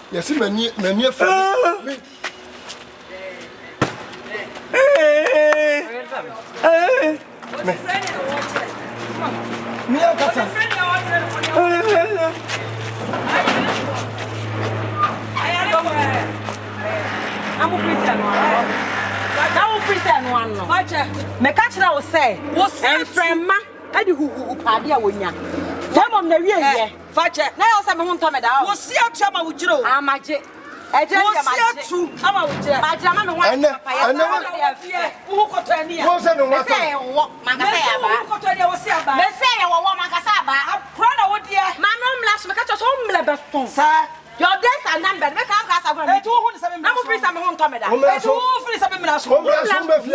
Yes, many family. I'm a Christian one. Me catch na o say. And friend ma, I do who party a wonya. Some of the real Fache. Now I say me won to me da. Wo si atwa wo jiro. Amaje. Eje ya maje. Ama wo jira. Maje ma me wan. Wo ko to ani ya. Wo say no wa. Say wo mangasa ya ba. Wo ko to ani wo si aba. Me say wo mangasa ba. Pro na wo dia. Ma no mla so me catch so mla be fon. Sir. Your days are numbered. Make am cast agora. E tu hu ni sabe me. I'm free some home to me da. E tu hu free sabe me na so. If you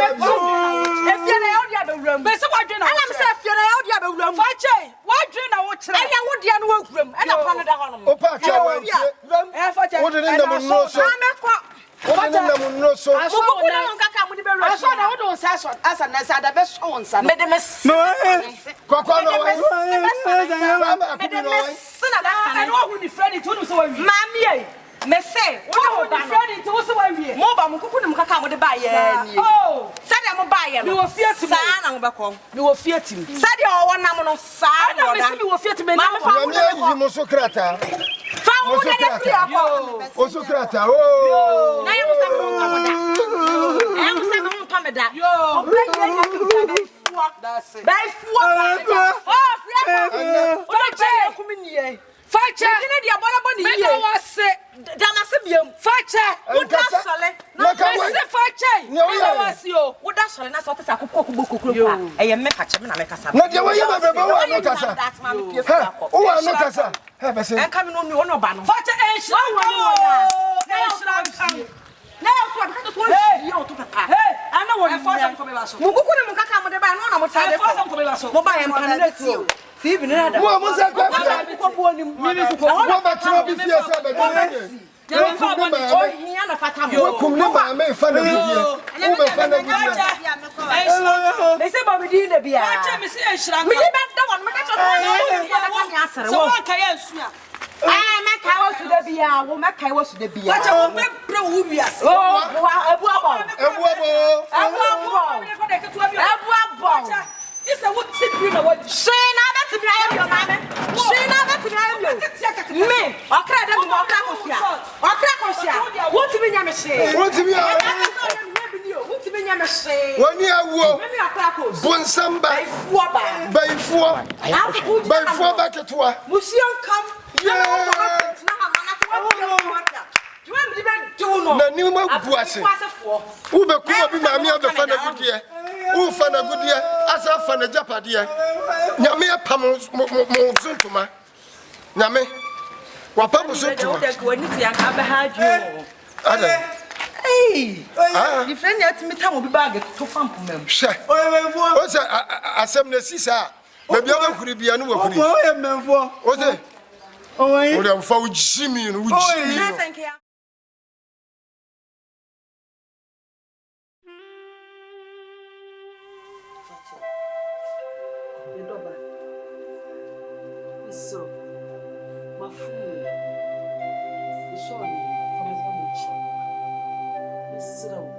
na audio be wram. Be se wa dwen na. Ana me say if you na audio be wram. Fache, wa dwen na wo kire. Aya wo dia no wo wram. Ana pa no da ho no. Opa cha wa. Fache. What did them know so? What did them know so? Aso na no kaka mo di be wram. Aso na wo don sa so asa na sa da be so won sa. Me de me. Kwakwa no wa. Me de me. Sana da I know who the friend it who so wa wi. Mami e. Me say, what the friend it who so wa wi. Mo ba mo kuku nim kaka mo de ba ye ni. Oh, sa de mo ba ye no. Me wo fie tim. Sa na mo be kom. Me wo fie tim. Sa de o wonam no sa de o da. Me wo fie tim na. Ma fa Me yi mo so krata. Fa wo de free akọ. O so krata. Oh. Na ye mo sa mo nka mo da. E mo sa mo nka me da. O be ye ya ki that's it. By four. Oh, free. O de che yakumi nie. Fache. Kini dia bola boni ye. Me wa se. Da na se biam. Fache. Wo da sole. Na me se fache. Me wa se o. Wo da sole na so te sa kokoko kokoko pa. E ye me fache me na me kasa. Na dia wo ye bebe wo no kasa. O wa no kasa. He be se. En ka me no mi wo no ba no. Fache e shira wo. Na shira kan. Na so ba ka to ye o to papa. Hey, ana wo force am come ba so. Mu kuku ni mu kaka mo de ba no na mo ta de. Force am come ba so. Mo ba ye mpan na ti. Fibi ni ada. Mo se kwa fia. Ko bo ni mu. Wo ba tro bi fie se be de. Ya fa bo ni o hia na fata mo. Wo kum ne ma me fa na gudie. Wo be fa na gudie. Me se ba mi di na bia. Fache me se e shira. Me di ba da won me ka to so. So wa ka ya nsu a. Me ka wo su da bia. Wo me ka wo su da bia. Fache wo be bre wo wiase. Oh, ebu abo. Ebu abo. Ebu abo. This is what sit you know what. Shina bet me ayo your mama. Shina bet me ayo. Me, okra dem okra kosia. Okra kosia. What me nya me she. What me ya? What me nya me she. Woni awo. Me okra kosia. Bonsamba. Baifuo Baifuo ba ketwa. Musion kam. Na ni ma buase. Wo be ku obi ma me be fa na gudie. Wo fa na gudie, asa fa na japade. Nyame apam mo zuntuma. Nyame. Wa pa mo zuntuma. Ada. Hey. Di friend yet me tam obi bag to fam pumam. She. O se asem na sisa. Ba bia ba kuri bia no wa kuri. O ye menfo. O se. O ye. O dem fa wo jimi no, wo jimi. So, my food. You saw me from his own nature. This is sorry.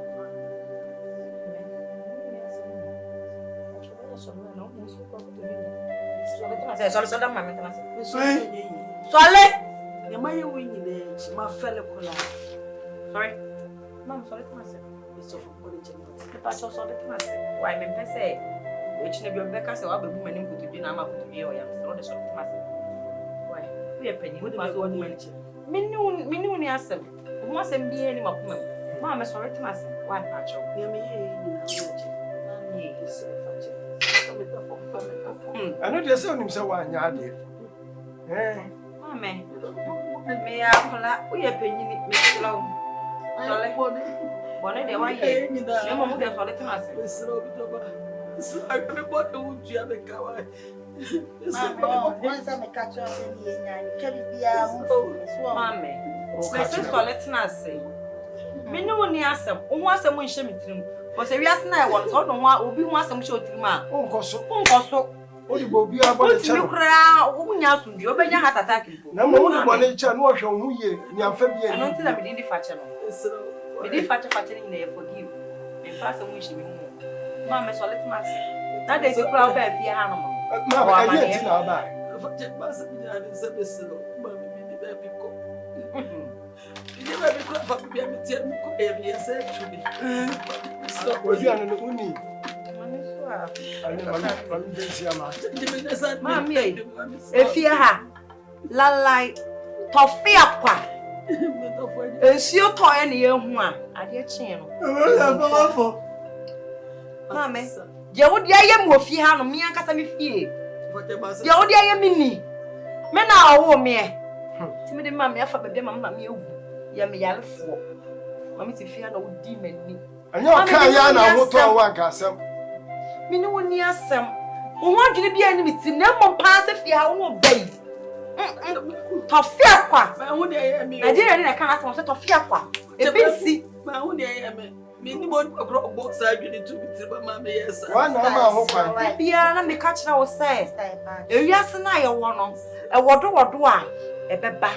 Mom, sorry to myself. It's so from sorry to myself. Why, me say, which never Becca said, I'll be women who do not have to be or I am sorry to myself. Why, we are penny with my own mention. Minuni asem. Who must be any of them? Mamma, sorry to myself. Why, Pacho? I know there's only so one yard. Mamma, may I pull up? We are penny, Miss Long. Bonnet, why you move the solid to myself? I don't know what you have a cow. Once I catch up in the can be a Mamma, Mrs. Solid say. Me no one near some, once someone shimmy trim. Was a reason I want, or no one will be once some short man. Uncle so. Odi bobi abole chano. Kura unya sundi obenya heart attack mpo. Na mo odi bole cha no hwe hu ye nyamfa bi Ano nti na me di fache no. Me di fache ni na forgive. Me fa se mu hye me mu. Ma me so let ma se. Na de bi kura ba fi ha no mo. Ma ba ka ye ti na ba. Fache ba se bi na de se be se no. Ma mi di ba bi ko. Bi ba bi ko fa bi a mi ti mi ko e bi se tu bi. So obi anu no uni. Mami efie ha lalai tofia kwa ensio toye ne yehu a ade kyen no mami je wo dia ye mo fie ha no me ankasa me fie je wo dia ye mini me na wo me ti me de mami afa bebe mama me ewu ya me yalefo mami ti fie na wo di mani anya ka ya na wo to wa gasam Mini woni asem. Wo wadwene bia ni mitim na mo paase fie ha wo bai. Tofia kwa. Ma hu de ye mi. Nigeria ni na kan asem so tofia kwa. Ebisi. Ma hu de ye me. Me ni mo agro box adwene tu bitir ba ma me yes. Wa na ma ho kwan. Bia na me ka kira wo say. Ewiase na ye wo no. E wodo a ebeba.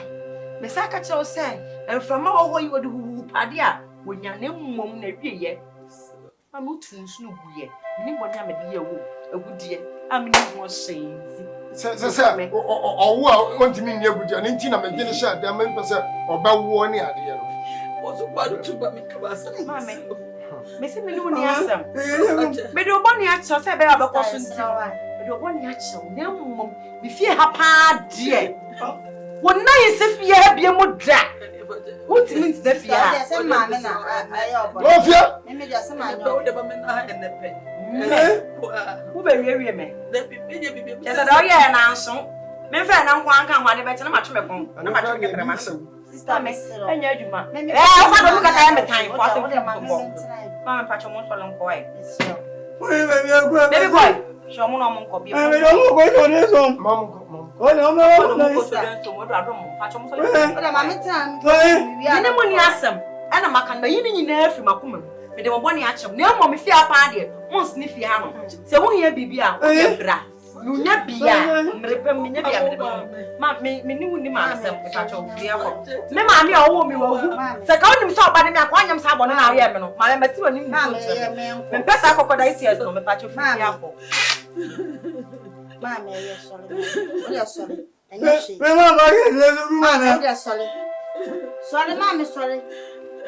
Me sa ka kira wo say. Enframa wo ho yi wo de hu pade a wonya ne mmom na wieye. Amu tunsu no guye. Ni bodi amede ye wo agudie. Amini ho shenzi. Se owo a ontimi ni agudie na nti na me gene sha da me pese obawo ni ade no. Wo so kwadu tu ba me kabasa. Mame. Me se me ni woni asam. Me do boni a cho se be abekoso nti. Me do boni a cho na mmom. Me fie ha pa de. Wona yese fie ha bia mu da. What means that fie ha? Se mame na ayo bo. Wo fie? Me de se ma Wo nyo. de ba me na ha enepe. Wo be wie me. Da bi me je bi. Yes, da o ye na nso. Me fa na nkwa nka hwa de be na ma tweme kon. Na ma tweme kra ma. Sister me. Anya adwuma. Fa do ka ta me tan kwa se wo de mame mo. ntina. Ma me pa cho mo so lo nko ai. Oye baby agua. Baby boy, show mo no mo nko bi. Me do mo ko so ne so. Mam. Ko le o me Mo na ko so isa. den so mo do adom mo. Pa cho mo so lo. O da mame ntina. Ni mo ni asem. Ana maka na yi ni nyina afi makoma. Me de mo boni a chem. Na mo me fi apa de. Mo sni fi ha no. Se wo hia bibia, o ye bra. Nunya bia, mrepem me nya bia me de. Ma me ni woni ma asem ka cho fi akọ. Me ma me owo mi wo gu. Se ka onim so oba de me akọ anyam sa abọ na aye me no. Ma me ti woni mi Mame ko. ye me Me pesa akọ da its no me pa cho fi akọ. Mame ye sole. O ye sole. Enye shi. Me ma ba ye le ru ma Mame na. ye sole. Sole mame sole.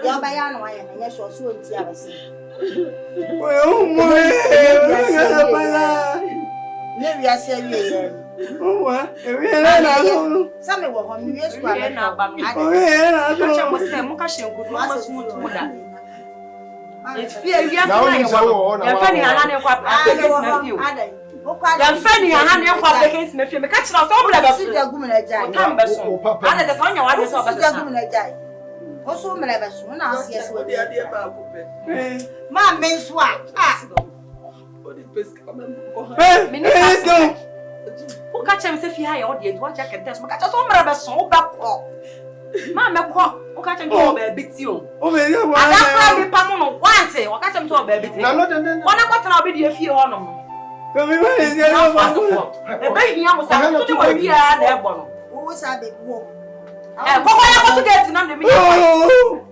Ya ba ya no aye na enye so so nti abese. Oye o mo ye ba la. Ne wi ase awie ye. O wa, e wi na so. Sa me wo ho mi wi square Ye na ba no. O ye na Ka che so. mo se mo ka she nko mo ma su mu tu da. Mame Fi awia Na fa wo ye wo wo. na Ya fa ni ha ne kwa Ah, me wo na fi o. ho adai. O kwa Ya fa ni ha ne kwa application na fi me ka kira so mo da ba si da gum na jai. o tam be so. Ana da so nya wa de so ba Si da sa. gum na jai. O so me na be so na asie so Wo de ade ba ko pe. Mame nso a. Wo de peska ba me ko ha. Eh, go. Who catch him if you hire or the watch I can test my catch us all rather so back. Mamma call, who catch him to a bit you. O me ye I wa. got me pamon once, or catch him to a baby. Na no de. One I got an obedient few on them. Ko mi wa ye Now, wa. a baby, I was out to the way there, Bono. O sa be wo. And go on to get to know the me. Oh.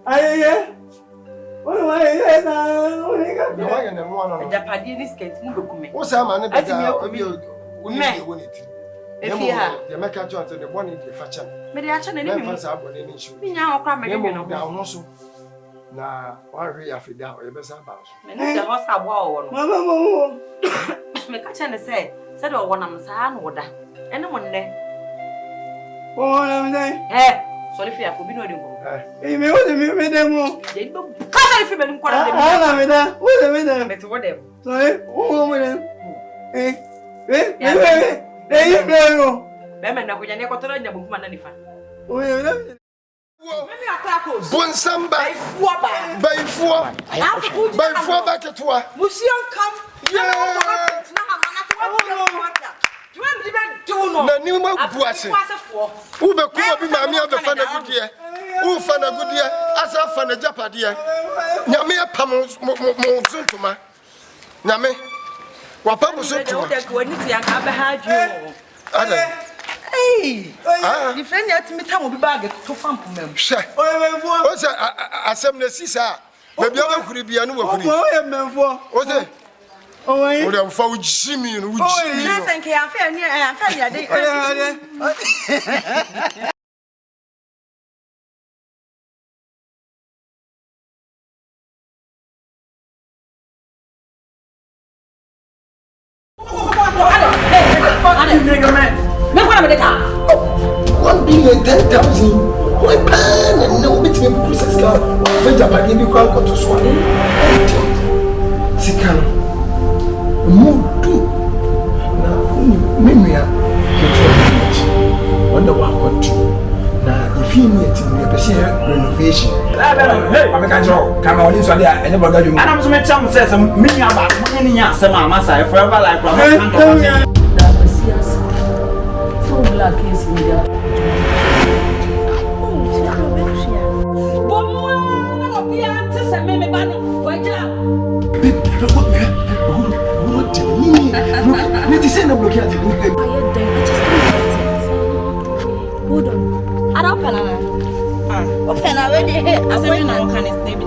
Aye. O wa ye na. O ni Na wa ka. ye na mo no. Japadi this skate, Mubukume. Wo sa ma ne be da Ati obi me oni de woni ti. If you have, Ye meka cho ante de boni de fa chan. may the action Na any fa sa abone ni nshi. me now cry me. Ye mo No, da ho so. Na wa hwe ya fida o ye be sa ba so. the horse I wore. Mama mo. Me catch and say, said, oh, one am sad order. And one day, O na me dai. sorry if you have been no. E me o de me de mo. They don't come if you been quarter. Ah na me da. O de me da. Better whatever. So o mo de. Eh, yo. Bema na kunya ne kotora nya bukuma na nifa. O ye na. Memi akra ko. Bonsamba. Baifuo ba. Baifuo ba ketua. Museum come. Na ni ma buase. Wo be ku obi ma me abefa na gudie. Wo fa na gudie, asa fa na japade. Nyame apam mo zuntuma. Nyame Wapa muso to. Ada. Hey. If any at me time will be bag to farm them. Sha. O say asem na sisa. Baby aba kuri bia no wakuri. O say o dey fa o jimi no. Na sanke afa ni afa ni ade. One billion 10,000. Why pan and no bit me process car. When Japan be quite got to swallow. Sikan. Mudu. Now, Mimia. Wonder what to. Now, if you need to renovation. Hey, I'm a control. Come on, this one there. I never got you. And I'm so much chance says some mini about winning your summer massa forever like one. So black is in there. Hold on. I don't know. Open already. I said, no, can it? Maybe.